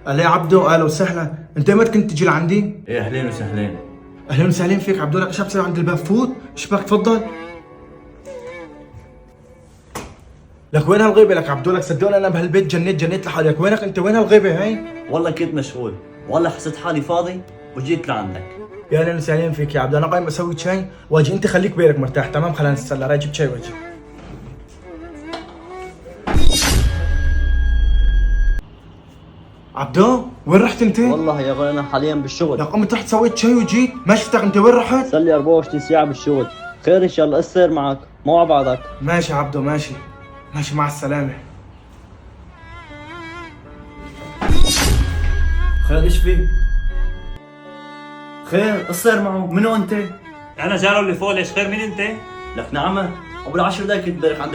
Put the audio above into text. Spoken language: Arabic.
قال لي يا عبدو اهلا وسهلا، انت متى كنت تجي لعندي؟ ايه اهلين وسهلين. اهلا وسهلا فيك عبدو، لك ايش بتسوي عند الباب؟ فوت، ايش بك؟ تفضل. لك وين هالغيبه لك عبدو؟ لك صدقني انا بهالبيت جنيت لحالي، لك وينك انت؟ وين هالغيبه هاي؟ والله كنت مشغول، والله حسيت حالي فاضي وجيت لعندك. يا اهلا وسهلا فيك يا عبدو، انا قايم اسوي شاي واجي، انت خليك بينك مرتاح تمام؟ خلينا نتسلى، راي جبت شاي واجي. عبدو وين رحت انت؟ والله يا غالي انا حاليا بالشغل. لك قمت رحت سويت شاي وجيت، ما شفتك، انت وين رحت؟ صار لي 24 ساعة بالشغل. خير ان شاء الله، اسر معك مو على بعضك. ماشي عبدو ماشي، ماشي مع السلامة. خير ايش في؟ خير قصر معه، منو انت؟ انا جارو اللي فوق. ليش خير؟ مين انت؟ لك نعمة قبل 10 دقايق كنت امبارح عند